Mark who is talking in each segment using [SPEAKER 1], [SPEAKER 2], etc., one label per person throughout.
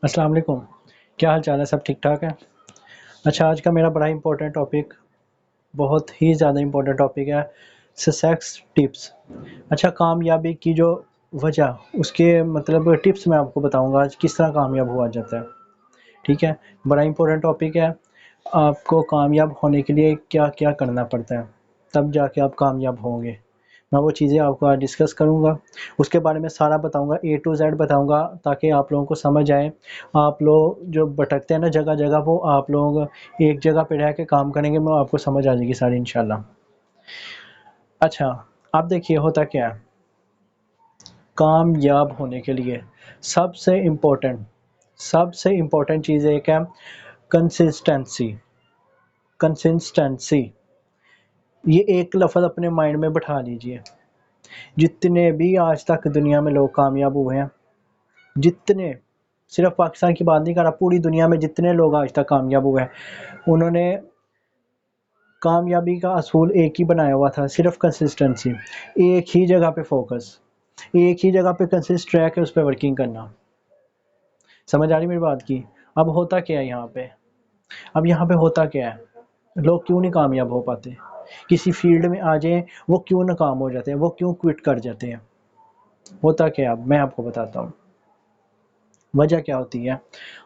[SPEAKER 1] अस्सलाम वालेकुम। क्या हाल चाल है? सब ठीक ठाक है? अच्छा, आज का मेरा बड़ा इंपॉर्टेंट टॉपिक, बहुत ही ज़्यादा इंपॉर्टेंट टॉपिक है, सक्सेस टिप्स। अच्छा, कामयाबी की जो वजह, उसके मतलब टिप्स मैं आपको बताऊंगा आज किस तरह कामयाब हुआ जाता है। ठीक है, बड़ा इंपॉर्टेंट टॉपिक है। आपको कामयाब होने के लिए क्या क्या करना पड़ता है, तब जाके आप कामयाब होंगे। मैं वो चीज़ें आपको आज डिस्कस करूँगा, उसके बारे में सारा बताऊँगा, ए टू जेड बताऊँगा, ताकि आप लोगों को समझ आए। आप लोग जो भटकते हैं ना जगह जगह, वो आप लोग एक जगह पे रह के काम करेंगे, मैं आपको समझ आ जाएगी सारी इंशाल्लाह। अच्छा, आप देखिए होता क्या है, कामयाब होने के लिए सबसे इम्पोर्टेंट चीज़ एक है कंसिस्टेंसी। कंसिस्टेंसी, ये एक लफ्ज़ अपने माइंड में बैठा लीजिए। जितने भी आज तक दुनिया में लोग कामयाब हुए हैं, जितने, सिर्फ पाकिस्तान की बात नहीं कर रहा, पूरी दुनिया में जितने लोग आज तक कामयाब हुए हैं, उन्होंने कामयाबी का असूल एक ही बनाया हुआ था, सिर्फ कंसिस्टेंसी। एक ही जगह पे फोकस, एक ही जगह पे कंसिस्ट रह के उस पर वर्किंग करना। समझ आ रही मेरी बात की? अब होता क्या है यहाँ पे, अब यहाँ पे होता क्या है, लोग क्यों नहीं कामयाब हो पाते? किसी फील्ड में आ जाएं, वो क्यों नाकाम हो जाते हैं, वो क्यों क्विट कर जाते हैं? होता क्या है, अब मैं आपको बताता हूँ वजह क्या होती है।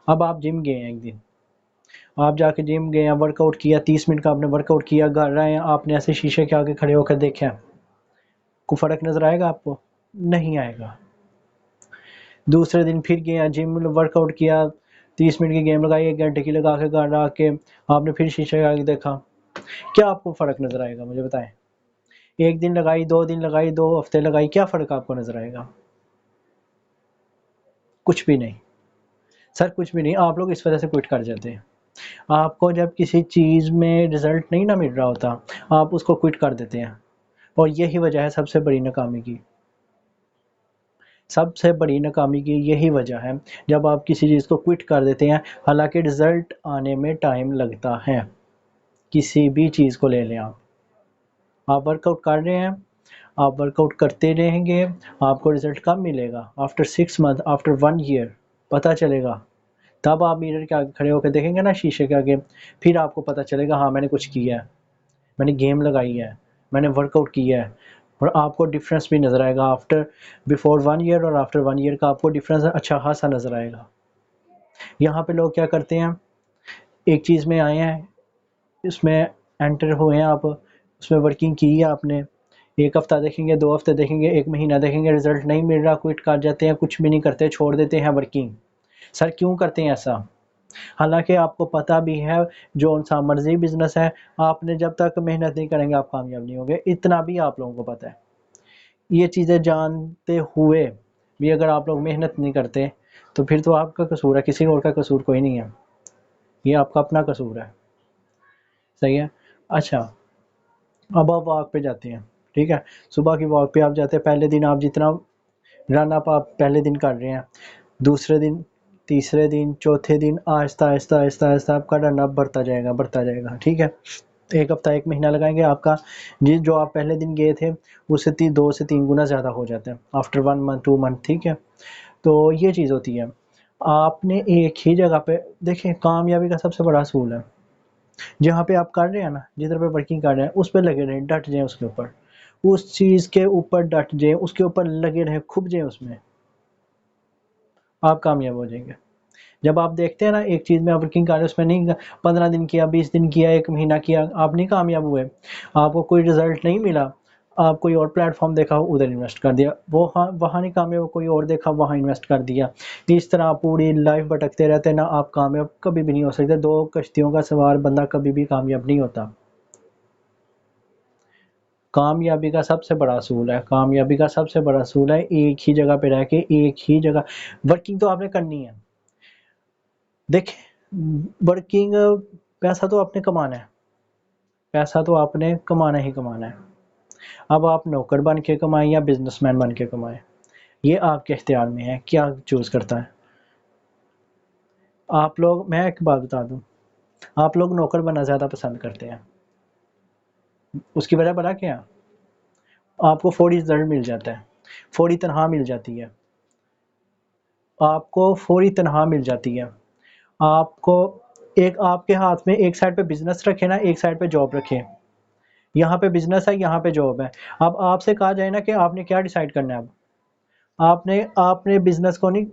[SPEAKER 1] अब आप जिम गए हैं एक दिन, आप जाके जिम गए हैं, वर्कआउट किया, 30 मिनट का आपने वर्कआउट किया, घर आए हैं, आपने ऐसे शीशे के आगे खड़े होकर देखा, को फ़र्क नज़र आएगा आपको? नहीं आएगा। दूसरे दिन फिर गए हैं जिम, वर्कआउट किया, 30 मिनट की गेम लगाई, 1 घंटे की लगा के घर आके आपने फिर शीशे के आगे देखा, क्या आपको फ़र्क नज़र आएगा मुझे बताएं? एक दिन लगाई, 2 दिन लगाई, 2 हफ्ते लगाई, क्या फ़र्क आपको नज़र आएगा? कुछ भी नहीं सर, कुछ भी नहीं। आप लोग इस वजह से क्विट कर जाते हैं। आपको जब किसी चीज़ में रिजल्ट नहीं ना मिल रहा होता, आप उसको क्विट कर देते हैं, और यही वजह है सबसे बड़ी नाकामी की। सबसे बड़ी नाकामी की यही वजह है, जब आप किसी चीज़ को क्विट कर देते हैं, हालांकि रिजल्ट आने में टाइम लगता है। किसी भी चीज़ को ले लें, आप वर्कआउट कर रहे हैं, आप वर्कआउट करते रहेंगे, आपको रिजल्ट कब मिलेगा? आफ्टर 6 मंथ, आफ्टर 1 ईयर पता चलेगा। तब आप मिरर के आगे खड़े होकर देखेंगे ना, शीशे के आगे, फिर आपको पता चलेगा हाँ मैंने कुछ किया है, मैंने गेम लगाई है, मैंने वर्कआउट किया है। और आपको डिफरेंस भी नज़र आएगा, आफ्टर, बिफोर 1 ईयर और आफ्टर 1 ईयर का आपको डिफरेंस अच्छा खासा नज़र आएगा। यहाँ पे लोग क्या करते हैं, एक चीज़ में आए हैं, इसमें एंटर हुए हैं आप, उसमें वर्किंग की है आपने, 1 हफ्ता देखेंगे, 2 हफ्ते देखेंगे, 1 महीना देखेंगे, रिजल्ट नहीं मिल रहा, क्विट कर जाते हैं, कुछ भी नहीं करते, छोड़ देते हैं वर्किंग। सर क्यों करते हैं ऐसा? हालांकि आपको पता भी है, जो सा मर्जी बिजनेस है, आपने जब तक मेहनत नहीं करेंगे आप कामयाब नहीं होंगे, इतना भी आप लोगों को पता है। ये चीज़ें जानते हुए भी अगर आप लोग मेहनत नहीं करते, तो फिर तो आपका कसूर है, किसी और का कसूर कोई नहीं है, ये आपका अपना कसूर है। सही है। अच्छा, अब आप वॉक पे जाते हैं, ठीक है, सुबह की वॉक पे आप जाते हैं, पहले दिन आप जितना रन अप आप पहले दिन कर रहे हैं, दूसरे दिन, तीसरे दिन, चौथे दिन, आहिस्ता आहिस्ता आहिस्ता आहिस्ता आपका रन अप बढ़ता जाएगा, ठीक है। 1 हफ्ता 1 महीना लगाएंगे, आपका जिस जो आप पहले दिन गए थे, उससे 2 से 3 गुना ज़्यादा हो जाता है आफ्टर 1 मंथ 2 मंथ, ठीक है। तो ये चीज़ होती है। आपने एक ही जगह पे देखें, कामयाबी का सबसे बड़ा असूल है, जहाँ पे आप कर रहे हैं ना, जिधर पे वर्किंग कर रहे हैं, उस पर लगे रहें, डट जाएं उसके ऊपर, उस चीज़ के ऊपर डट जाएं, उसके ऊपर लगे रहें, खुब जाएं उसमें, आप कामयाब हो जाएंगे। जब आप देखते हैं ना एक चीज़ में आप वर्किंग कर रहे हैं, उसमें नहीं 15 दिन किया, 20 दिन किया, 1 महीना किया, आप नहीं कामयाब हुए, आपको कोई रिजल्ट नहीं मिला, आप कोई और प्लेटफॉर्म देखा, उधर इन्वेस्ट कर दिया, वो हाँ वहाँ नहीं कामयाब, कोई और देखा, वहाँ इन्वेस्ट कर दिया। इस तरह आप पूरी लाइफ भटकते रहते हैं ना, आप कामयाब कभी भी नहीं हो सकते। 2 कश्तियों का सवार बंदा कभी भी कामयाब नहीं होता। कामयाबी का सबसे बड़ा असूल है, कामयाबी का सबसे बड़ा असूल है, एक ही जगह पे रह के, एक ही जगह वर्किंग तो आपने करनी है। देखिए, वर्किंग, पैसा तो आपने कमाना है, पैसा तो आपने कमाना ही कमाना है। अब आप नौकर बन के कमाएं या बिजनेसमैन बन के कमाएं, ये आपके इख्तियार में है, क्या चूज करता है। आप लोग, मैं एक बात बता दूं, आप लोग नौकर बनना ज़्यादा पसंद करते हैं। उसकी वजह बड़ा क्या है, आपको फौरी रिजल्ट मिल जाता है, फौरी तनख्वाह मिल जाती है, आपको फौरी तनख्वाह मिल जाती है। आपको एक आपके हाथ में एक साइड पे बिज़नेस रखे ना, एक साइड पे जॉब रखे। यहाँ पे बिज़नेस है, यहाँ पे जॉब है। अब आपसे कहा जाए ना कि आपने क्या डिसाइड करना है अब? आपने आपने बिज़नेस को नहीं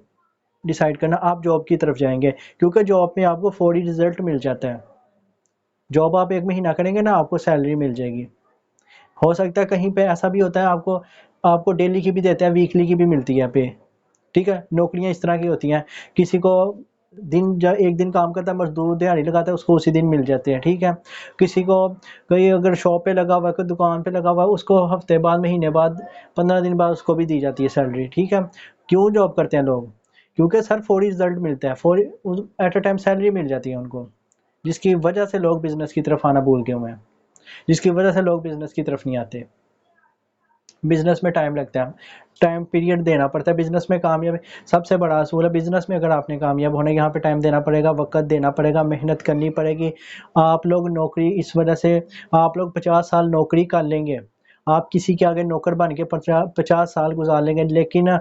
[SPEAKER 1] डिसाइड करना, आप जॉब की तरफ जाएँगे, क्योंकि जॉब में आपको फौरी रिज़ल्ट मिल जाता है। जॉब आप 1 महीना करेंगे ना, आपको सैलरी मिल जाएगी। हो सकता है कहीं पे ऐसा भी होता है, आपको आपको डेली की भी देते हैं, वीकली की भी मिलती है पे, ठीक है? नौकरियाँ इस तरह की होती हैं, किसी को एक दिन काम करता है, मज़दूर दिहाड़ी लगाता है, उसको उसी दिन मिल जाते हैं, ठीक है? किसी को कहीं अगर शॉप पे लगा हुआ है, कोई दुकान पे लगा हुआ है, उसको हफ़्ते बाद, महीने बाद, 15 दिन बाद उसको भी दी जाती है सैलरी, ठीक है? क्यों जॉब करते हैं लोग? क्योंकि सर फौरी रिज़ल्ट मिलता है, फौरी एट अ टाइम सैलरी मिल जाती है उनको, जिसकी वजह से लोग बिज़नेस की तरफ आना भूल गए हुए हैं, जिसकी वजह से लोग बिज़नेस की तरफ नहीं आते। बिज़नेस में टाइम लगता है, टाइम पीरियड देना पड़ता है। बिज़नेस में कामयाबी सबसे बड़ा असूल है। बिज़नेस में अगर आपने कामयाब होना है, यहाँ पे टाइम देना पड़ेगा, वक़्त देना पड़ेगा, मेहनत करनी पड़ेगी। आप लोग नौकरी इस वजह से आप लोग 50 साल नौकरी कर लेंगे, आप किसी के आगे नौकर बन के 50 साल गुज़ार लेंगे, लेकिन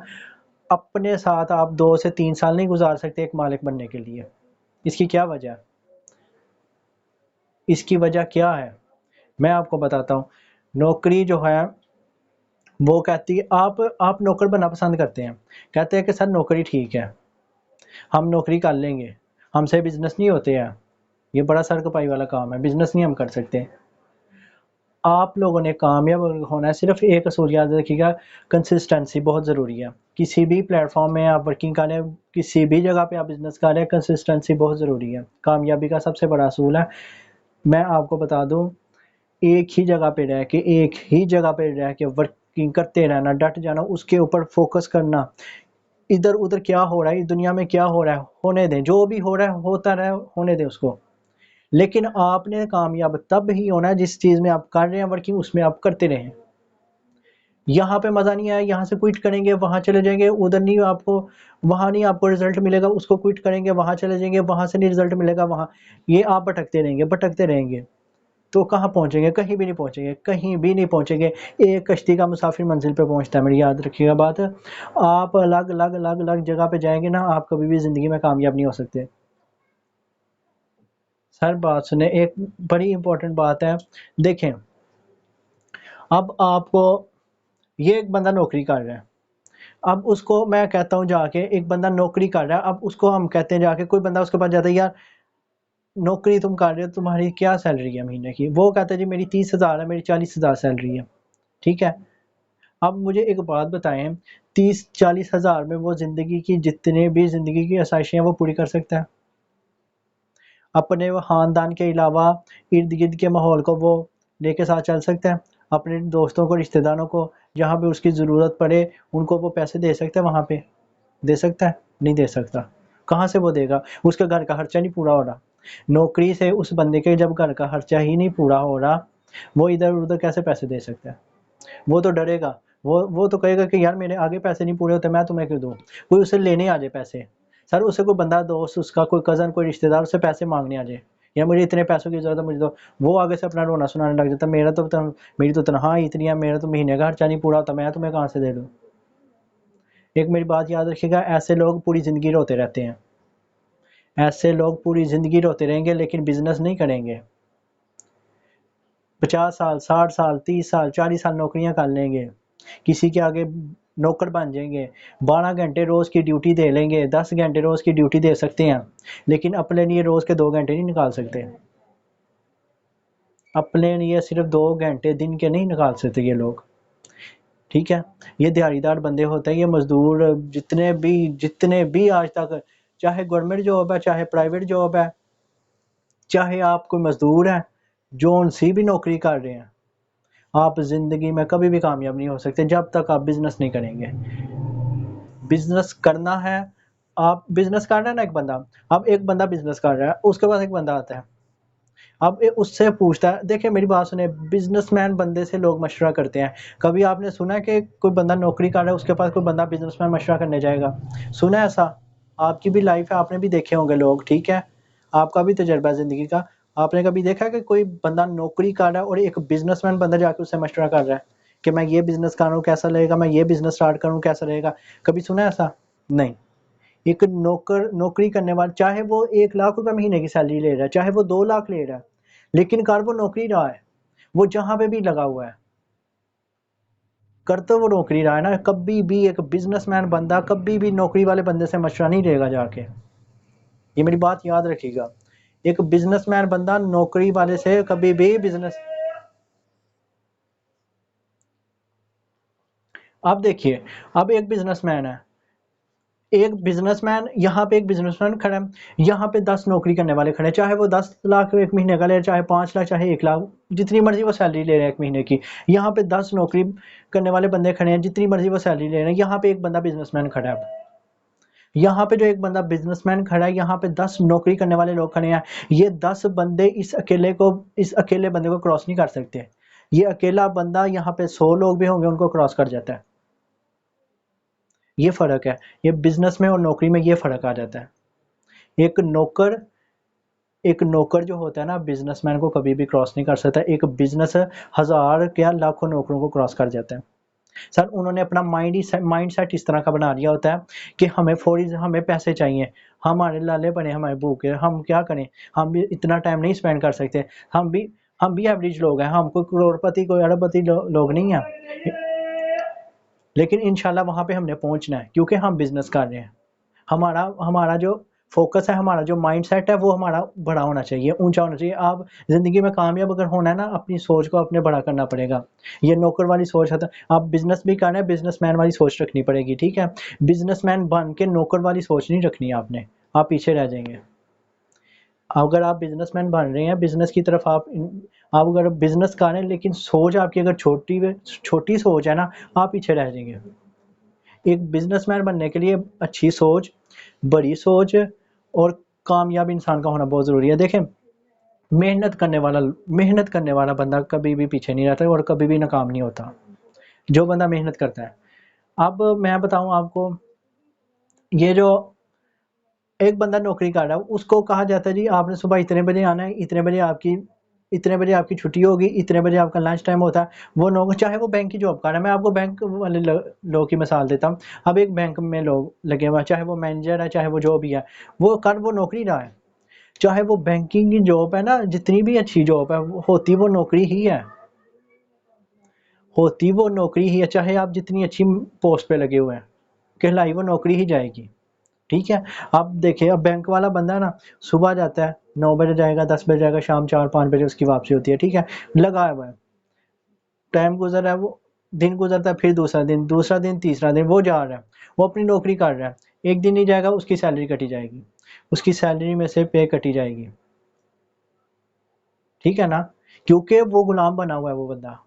[SPEAKER 1] अपने साथ आप 2 से 3 साल नहीं गुज़ार सकते एक मालिक बनने के लिए। इसकी क्या वजह है? इसकी वजह क्या है? मैं आपको बताता हूँ। नौकरी जो है वो कहती है आप नौकर बनना पसंद करते हैं। कहते हैं कि सर नौकरी ठीक है, हम नौकरी कर लेंगे, हमसे बिज़नेस नहीं होते हैं, ये बड़ा सर खपाई वाला काम है, बिज़नेस नहीं हम कर सकते। आप लोगों ने कामयाब होना है, सिर्फ़ एक असूल याद रखिएगा, कंसिस्टेंसी बहुत ज़रूरी है। किसी भी प्लेटफ़ॉर्म में आप वर्किंग कर रहे हैं, किसी भी जगह पे आप बिज़नेस कर रहे हैं, कंसिस्टेंसी बहुत ज़रूरी है। कामयाबी का सबसे बड़ा असूल है। मैं आपको बता दूँ, एक ही जगह पे रह के वर्किंग करते रहना, डट जाना, उसके ऊपर फ़ोकस करना। इधर-उधर क्या हो रहा है, इस दुनिया में क्या हो रहा है, होने दें, जो भी हो रहा है होता रहे, होने दें उसको। लेकिन आपने कामयाब तब ही होना है जिस चीज़ में आप कर रहे हैं वर्किंग, उसमें आप करते रहें। यहाँ पे मज़ा नहीं आया, यहाँ से क्विट करेंगे, वहाँ चले जाएँगे, उधर नहीं आपको वहाँ नहीं आपको रिज़ल्ट मिलेगा, उसको क्विट करेंगे, वहाँ चले जाएँगे, वहाँ से नहीं रिज़ल्ट मिलेगा वहाँ। ये आप भटकते रहेंगे। तो कहाँ पहुँचेंगे? कहीं भी नहीं पहुँचेंगे, कहीं भी नहीं पहुँचेंगे। एक कश्ती का मुसाफ़िर मंज़िल पे पहुँचता है, मेरी याद रखिएगा बात। आप अलग-अलग जगह पे जाएँगे ना, आप कभी भी ज़िंदगी में कामयाब नहीं हो सकते। सर बात सुनें, एक बड़ी इम्पोर्टेंट बात है, देखें, अब आपको ये एक बंदा नौकरी कर रहा है, अब उसको मैं कहता हूँ जाके एक बंदा नौकरी कर रहा है, अब उसको हम कहते हैं जाके कोई बंदा उसके पास जाता है, यार नौकरी तुम कर रहे हो, तुम्हारी क्या सैलरी है महीने की? वो कहता है जी मेरी 30,000 है, मेरी 40,000 सैलरी है, ठीक है? अब मुझे एक बात बताएँ, 30-40 हज़ार में वो ज़िंदगी की जितने भी ज़िंदगी की आसाइशें हैं वो पूरी कर सकता है। अपने वो ख़ानदान के अलावा इर्द-गिर्द के माहौल को वो लेके साथ चल सकता है। अपने दोस्तों को, रिश्तेदारों को जहाँ पे उसकी ज़रूरत पड़े, उनको वो पैसे दे सकता है वहाँ पे? दे सकता है? नहीं दे सकता। कहाँ से वो देगा? उसके घर का खर्चा नहीं पूरा हो रहा। नौकरी से उस बंदे के जब घर का खर्चा ही नहीं पूरा हो रहा, वो इधर-उधर कैसे पैसे दे सकता है? वो तो डरेगा, वो तो कहेगा कि यार मेरे आगे पैसे नहीं पूरे होते, मैं तुम्हें क्यों दूँ? कोई उससे लेने आ जाए पैसे। सर उससे कोई बंदा दोस्त उसका कोई कज़न कोई रिश्तेदार उससे पैसे माँगने आ जाए, यार मुझे इतने पैसों की ज़रूरत है मुझे दो। वो आगे से अपना रोना सुनाने लग जाता है, मेरी तो तनख़्वाह ही इतनी है, मेरा तो महीने का खर्चा नहीं पूरा होता, मैं तुम्हें कहाँ से दे दूँ? एक मेरी बात याद रखिएगा, ऐसे लोग पूरी ज़िंदगी रोते रहते हैं। ऐसे लोग पूरी ज़िंदगी रोते रहेंगे लेकिन बिज़नेस नहीं करेंगे। 50 साल, 60 साल, 30 साल, 40 साल नौकरियाँ कर लेंगे। किसी के आगे नौकर बन जाएँगे, 12 घंटे रोज़ की ड्यूटी दे लेंगे, 10 घंटे रोज़ की ड्यूटी दे सकते हैं, लेकिन अपने लिए रोज़ के 2 घंटे नहीं निकाल सकते। अपने लिए सिर्फ़ 2 घंटे दिन के नहीं निकाल सकते ये लोग, ठीक है? ये दिहाड़ीदार बंदे होते हैं, ये मज़दूर जितने भी आज तक चाहे गवर्नमेंट जॉब है, चाहे प्राइवेट जॉब है, चाहे आप कोई मज़दूर हैं, जौन-सी भी नौकरी कर रहे हैं, आप ज़िंदगी में कभी भी कामयाब नहीं हो सकते जब तक आप बिज़नेस नहीं करेंगे। बिज़नेस करना है, आप बिज़नेस कर रहा है ना एक बंदा, अब एक बंदा बिज़नेस कर रहा है, उसके पास एक बंदा आता है। अब उससे पूछता है, देखिए मेरी बात सुनिए, बिज़नेसमैन बंदे से लोग मशवरा करते हैं। कभी आपने सुना है कि कोई बंदा नौकरी कर रहा है, उसके पास कोई बंदा बिज़नेसमैन मशवरा करने जाएगा? सुना है ऐसा? आपकी भी लाइफ़ है, आपने भी देखे होंगे लोग, ठीक है? आपका भी तजुर्बा है ज़िंदगी का। आपने कभी देखा है कि कोई बंदा नौकरी कर रहा है और एक बिज़नेसमैन बंदा जाके उससे मशवरा कर रहा है कि मैं ये बिज़नेस कर रहा हूँ, कैसा रहेगा? मैं ये बिज़नेस स्टार्ट करूँ, कैसा रहेगा? कभी सुना है ऐसा? नहीं। एक नौकर नौकरी करने वाला, चाहे वो 1 लाख रुपए महीने की सैलरी ले रहा है, चाहे वो 2 लाख ले रहा है, लेकिन कर वो नौकरी रहा है, वो जहां पे भी लगा हुआ है कर तो वो नौकरी रहा है ना। कभी भी एक बिजनेसमैन बंदा कभी भी नौकरी वाले बंदे से मशवरा नहीं लेगा जाके, ये मेरी बात याद रखिएगा। एक बिजनेसमैन बंदा नौकरी वाले से कभी भी बिजनेस, अब देखिए, अब एक बिजनेसमैन है, एक बिजनेसमैन यहाँ पे एक बिजनेसमैन खड़ा है, यहाँ पे 10 नौकरी करने वाले खड़े हैं, चाहे वो 10 लाख एक महीने का ले, चाहे 5 लाख, चाहे 1 लाख, जितनी मर्जी वो सैलरी ले रहे हैं एक महीने की। यहाँ पे 10 नौकरी करने वाले बंदे खड़े हैं, जितनी मर्जी वो सैलरी ले रहे हैं। यहाँ पे एक बंदा बिजनेसमैन खड़ा है, यहाँ पे जो एक बंदा बिजनेसमैन खड़ा है, यहाँ पे 10 नौकरी करने वाले लोग खड़े हैं। ये 10 बंदे इस अकेले बंदे को क्रॉस नहीं कर सकते। ये अकेला बंदा यहाँ पे 100 लोग भी होंगे उनको क्रॉस कर जाता है। ये फर्क है, ये बिजनेस में और नौकरी में ये फर्क आ जाता है। एक नौकर जो होता है ना, बिजनेसमैन को कभी भी क्रॉस नहीं कर सकता। एक बिजनेस हजार क्या लाखों नौकरों को क्रॉस कर जाता है। सर उन्होंने अपना माइंड सेट इस तरह का बना लिया होता है कि हमें पैसे चाहिए, हमारे लाले बने, हमारे भूखे, हम क्या करें, हम भी इतना टाइम नहीं स्पेंड कर सकते, हम भी एवरेज लोग हैं, हम कोई करोड़पति कोई अरबपति लोग नहीं हैं, लेकिन इंशाल्लाह वहां पे हमने पहुंचना है क्योंकि हम बिजनेस कर रहे हैं। हमारा जो फोकस है, हमारा जो माइंडसेट है, वो हमारा बड़ा होना चाहिए, ऊंचा होना चाहिए। आप जिंदगी में कामयाब अगर होना है ना, अपनी सोच को अपने बड़ा करना पड़ेगा। ये नौकर वाली सोच है, आप बिजनेस भी करना है, बिजनेसमैन वाली सोच रखनी पड़ेगी, ठीक है। बिजनेसमैन बन के नौकर वाली सोच नहीं रखनी आपने, आप पीछे रह जाएंगे। अगर आप बिजनेसमैन बन रहे हैं, बिजनेस की तरफ आप अगर बिजनेस कर रहे हैं, लेकिन सोच आपकी अगर छोटी सोच है ना, आप पीछे रह जाएंगे। एक बिजनेसमैन बनने के लिए अच्छी सोच, बड़ी सोच और कामयाब इंसान का होना बहुत ज़रूरी है। देखें, मेहनत करने वाला बंदा कभी भी पीछे नहीं रहता और कभी भी नाकाम नहीं होता, जो बंदा मेहनत करता है। अब मैं बताऊं आपको, ये जो एक बंदा नौकरी कर रहा है, उसको कहा जाता है जी आपने सुबह इतने बजे आना है, इतने बजे आपकी छुट्टी होगी, इतने बजे आपका लंच टाइम होता है। वो नौकर, चाहे वो बैंक की जॉब कर रहा है, मैं आपको बैंक वाले लोग की मिसाल देता हूँ। अब एक बैंक में लोग लगे हुए हैं, चाहे वो मैनेजर है, चाहे वो जो भी है, वो नौकरी रहा है। चाहे वो बैंकिंग की जॉब है ना, जितनी भी अच्छी जॉब है, होती वो नौकरी ही है, चाहे आप जितनी अच्छी पोस्ट पे लगे हुए हैं, कहलाई वो नौकरी ही जाएगी, ठीक है। अब देखिए, अब बैंक वाला बंदा है ना, सुबह जाता है 9 बजे जाएगा, 10 बजे जाएगा, शाम 4-5 बजे उसकी वापसी होती है, ठीक है। लगा हुआ है, टाइम गुजर रहा है, वो दिन गुजरता है, फिर दूसरा दिन, तीसरा दिन, वो जा रहा है, वो अपनी नौकरी कर रहा है। एक दिन नहीं जाएगा, उसकी सैलरी कटी जाएगी, उसकी सैलरी में से पे कटी जाएगी, ठीक है ना, क्योंकि वो गुलाम बना हुआ है वो बंदा,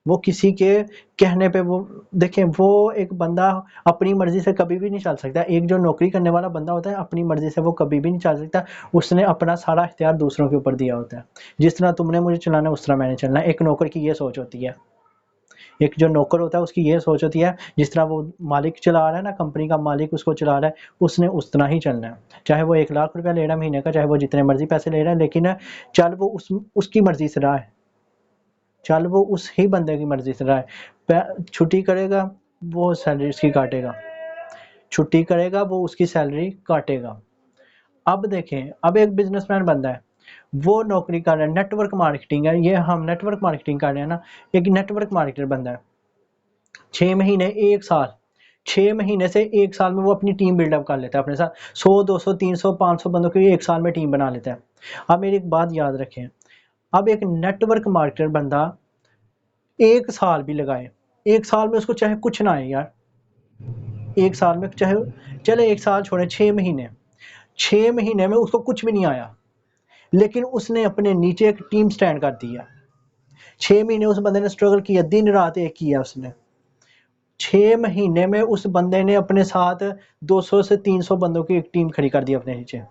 [SPEAKER 1] वो किसी के कहने पे वो, देखें, वो एक बंदा अपनी मर्जी से कभी भी नहीं चल सकता। एक जो नौकरी करने वाला बंदा होता है, अपनी मर्जी से वो कभी भी नहीं चल सकता, उसने अपना सारा इख्तियार दूसरों के ऊपर दिया होता है। जिस तरह तुमने मुझे चलाना है, उस तरह मैंने चलना है। एक नौकर की ये सोच होती है, एक जो नौकर होता है उसकी ये सोच होती है, जिस तरह वो मालिक चला रहा है ना, कंपनी का मालिक उसको चला रहा है, उसने उस तरह ही चलना है। चाहे वो 1 लाख रुपया ले रहा है महीने का, चाहे वो जितने मर्जी पैसे ले रहा है, लेकिन चल वो उसकी मर्जी से रहा है, चल वो उस ही बंदे की मर्जी से रहा है। छुट्टी करेगा वो सैलरी उसकी काटेगा, छुट्टी करेगा वो उसकी सैलरी काटेगा। अब देखें, अब एक बिजनेसमैन बंदा है, वो नौकरी कर रहा है, नेटवर्क मार्केटिंग है, ये हम नेटवर्क मार्केटिंग कर रहे हैं ना। एक नेटवर्क मार्केटर बंदा है, 6 महीने 1 साल, 6 महीने से 1 साल में वो अपनी टीम बिल्डअप कर लेता है, अपने साथ 100, 200, 300, 500 बंदों की 1 साल में टीम बना लेता है। अब मेरी एक बात याद रखें, अब एक नेटवर्क मार्केटर बंदा 1 साल भी लगाए, 1 साल में उसको चाहे कुछ ना आए यार, 1 साल में चाहे, चले 1 साल छोड़े, 6 महीने में उसको कुछ भी नहीं आया, लेकिन उसने अपने नीचे एक टीम स्टैंड कर दिया। 6 महीने उस बंदे ने स्ट्रगल किया, दिन रात एक किया उसने। 6 महीने में उस बंदे ने अपने साथ 200 से 300 बंदों की एक टीम खड़ी कर दी अपने नीचे।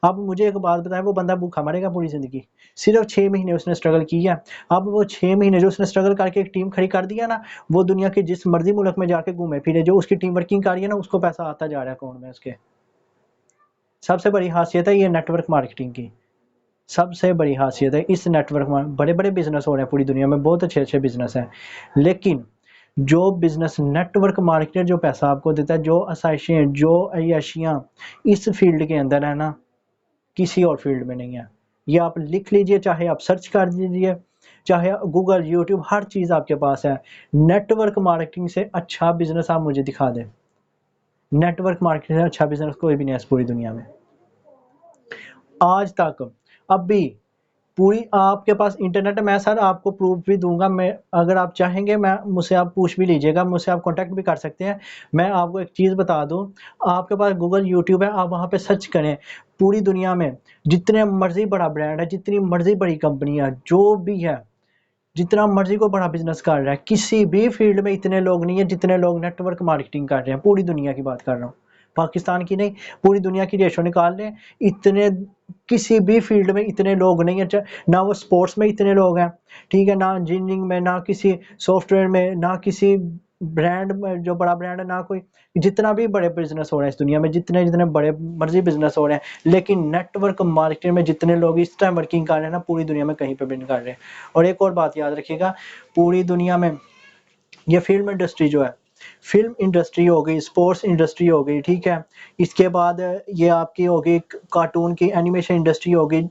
[SPEAKER 1] अब मुझे एक बात बताएं, वो बंदा भूखा मरेगा पूरी जिंदगी? सिर्फ 6 महीने उसने स्ट्रगल किया। अब वो 6 महीने जो उसने स्ट्रगल करके एक टीम खड़ी कर दिया ना, वो दुनिया के जिस मर्जी मुल्क में जाके घूमे फिरे, जो उसकी टीम वर्किंग कर रही है ना, उसको पैसा आता जा रहा है अकाउंट में उसके। सबसे बड़ी खासियत है ये नेटवर्क मार्केटिंग की, सबसे बड़ी खासियत है इस नेटवर्क में। बड़े बड़े बिजनेस हो रहे हैं पूरी दुनिया में, बहुत अच्छे अच्छे बिजनेस हैं, लेकिन जो बिजनेस नेटवर्क मार्केटर जो पैसा आपको देता है, जो आसाइशें, जो अय्याशियाँ इस फील्ड के अंदर है ना, किसी और फील्ड में नहीं है। ये आप लिख लीजिए, चाहे आप सर्च कर दीजिए, चाहे गूगल, यूट्यूब, हर चीज़ आपके पास है। नेटवर्क मार्केटिंग से अच्छा बिजनेस आप मुझे दिखा दें। नेटवर्क मार्केटिंग से अच्छा बिजनेस कोई भी नहीं है इस पूरी दुनिया में आज तक। अब भी पूरी आपके पास इंटरनेट है, मैं सर आपको प्रूफ भी दूंगा। मैं, अगर आप चाहेंगे, मैं मुझसे आप पूछ भी लीजिएगा, मुझसे आप कांटेक्ट भी कर सकते हैं। मैं आपको एक चीज़ बता दूं, आपके पास गूगल, यूट्यूब है, आप वहां पे सर्च करें। पूरी दुनिया में जितने मर्जी बड़ा ब्रांड है, जितनी मर्जी बड़ी कंपनी है, जो भी है, जितना मर्जी को बड़ा बिजनेस कर रहा है, किसी भी फील्ड में इतने लोग नहीं है जितने लोग नेटवर्क मार्केटिंग कर रहे हैं। पूरी दुनिया की बात कर रहा हूँ, पाकिस्तान की नहीं, पूरी दुनिया की रेशो निकाल लें। इतने किसी भी फील्ड में इतने लोग नहीं है, ना वो स्पोर्ट्स में इतने लोग हैं, ठीक है, ना इंजीनियरिंग में, ना किसी सॉफ्टवेयर में, ना किसी ब्रांड में जो बड़ा ब्रांड है, ना कोई। जितना भी बड़े बिजनेस हो रहे हैं इस दुनिया में, जितने जितने बड़े मर्जी बिजनेस हो रहे हैं, लेकिन नेटवर्क मार्केटिंग में जितने लोग इस टाइम वर्किंग कर रहे हैं ना, पूरी दुनिया में कहीं पे भी नहीं कर रहे हैं। और एक और बात याद रखिएगा, पूरी दुनिया में ये फिल्म इंडस्ट्री जो है, फिल्म इंडस्ट्री हो गई, स्पोर्ट्स इंडस्ट्री हो गई, ठीक है, इसके बाद ये आपकी हो गई कार्टून की एनिमेशन इंडस्ट्री हो गई।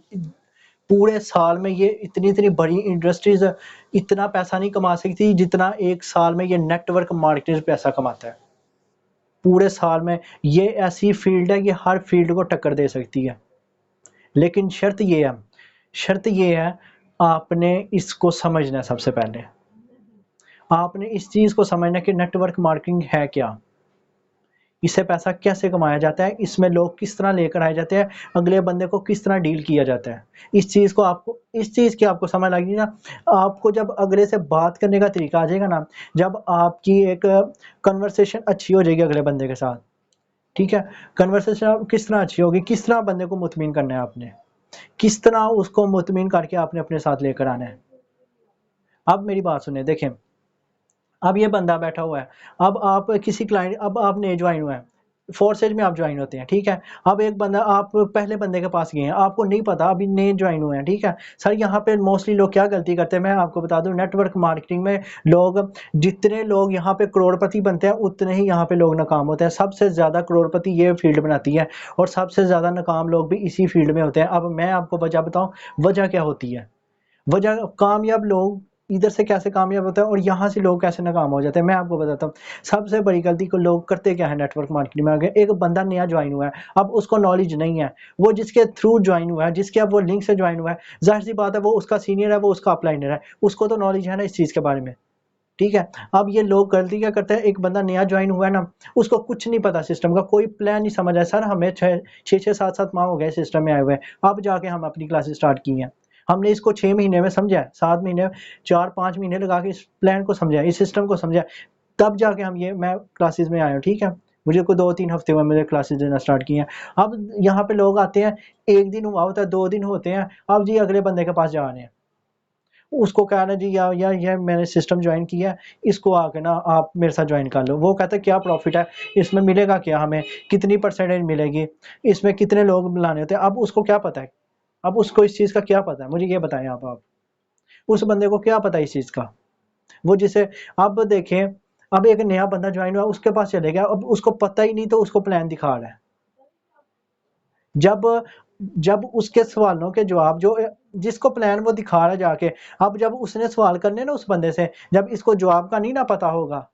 [SPEAKER 1] पूरे साल में ये इतनी इतनी बड़ी इंडस्ट्रीज इतना पैसा नहीं कमा सकती जितना एक साल में ये नेटवर्क मार्केटिंग पैसा कमाता है। पूरे साल में ये ऐसी फील्ड है, ये हर फील्ड को टक्कर दे सकती है। लेकिन शर्त ये है, आपने इसको समझना है। सबसे पहले आपने इस चीज़ को समझना है कि नेटवर्क मार्केटिंग है क्या, इससे पैसा कैसे कमाया जाता है, इसमें लोग किस तरह लेकर आए जाते हैं, अगले बंदे को किस तरह डील किया जाता है। इस चीज़ को आपको, इस चीज़ की आपको समझ लगी ना, आपको जब अगले से बात करने का तरीका आ जाएगा ना, जब आपकी एक कन्वर्सेशन अच्छी हो जाएगी अगले बंदे के साथ, ठीक है, कन्वर्सेशन किस तरह अच्छी होगी, किस तरह बंदे को मुतमिन करना है आपने, किस तरह उसको मुतमिन करके आपने अपने साथ लेकर आना है। अब मेरी बात सुने, देखें, अब ये बंदा बैठा हुआ है, अब आप किसी क्लाइंट, अब आप नए ज्वाइन हुए हैं, फोर्थ स्टेज में आप ज्वाइन होते हैं, ठीक है। अब एक बंदा, आप पहले बंदे के पास गए हैं, आपको नहीं पता, अभी नए ज्वाइन हुए हैं, ठीक है। सर यहाँ पे मोस्टली लोग क्या गलती करते हैं, मैं आपको बता दूं, नेटवर्क मार्केटिंग में लोग, जितने लोग यहाँ पे करोड़पति बनते हैं, उतने ही यहाँ पे लोग नाकाम होते हैं। सबसे ज़्यादा करोड़पति ये फील्ड बनाती है, और सबसे ज़्यादा नाकाम लोग भी इसी फील्ड में होते हैं। अब मैं आपको वजह बताऊँ, वजह क्या होती है, वजह, कामयाब लोग इधर से कैसे कामयाब होता है और यहाँ से लोग कैसे नाकाम हो जाते हैं, मैं आपको बताता हूँ। सबसे बड़ी गलती को लोग करते क्या है नेटवर्क मार्केटिंग में आगे, एक बंदा नया ज्वाइन हुआ है, अब उसको नॉलेज नहीं है, वो जिसके थ्रू ज्वाइन हुआ है, जिसके अब वो लिंक से ज्वाइन हुआ है, जाहिर सी बात है वो उसका सीनियर है, वो उसका अपलाइनर है, उसको तो नॉलेज है ना इस चीज़ के बारे में, ठीक है। अब ये लोग गलती क्या करते हैं, एक बंदा नया ज्वाइन हुआ है ना, उसको कुछ नहीं पता सिस्टम का, कोई प्लान नहीं समझ है। सर हमें 6-7 माह हो गए सिस्टम में आए हुए, अब जाके हम अपनी क्लासेस स्टार्ट की हैं। हमने इसको 6 महीने में समझा है, 7 महीने, 4-5 महीने लगा के इस प्लान को समझा, इस सिस्टम को समझा, तब जाके हम ये, मैं क्लासेस में आया हूँ, ठीक है। मुझे को 2-3 हफ्ते में मुझे क्लासेस देना स्टार्ट की हैं। अब यहाँ पे लोग आते हैं, 1 दिन हुआ होता है, 2 दिन होते हैं, अब जी अगले बंदे के पास जा रहे हैं, उसको कहना है जी यार ये मैंने सिस्टम ज्वाइन किया है, इसको आके ना आप मेरे साथ ज्वाइन कर लो। वो कहता है क्या प्रॉफिट है इसमें, मिलेगा क्या, हमें कितनी परसेंटेज मिलेगी, इसमें कितने लोग बुलाने होते हैं। अब उसको क्या पता है, अब उसको इस चीज़ का क्या पता है, मुझे ये बताएं आप उस बंदे को क्या पता है इस चीज़ का, वो जिसे, अब देखें, अब एक नया बंदा ज्वाइन हुआ, उसके पास चले गया, अब उसको पता ही नहीं, तो उसको प्लान दिखा रहा है। जब जब उसके सवालों के जवाब, जो जिसको प्लान वो दिखा रहा है जाके, अब जब उसने सवाल करने ना उस बंदे से, जब इसको जवाब का नहीं ना पता होगा,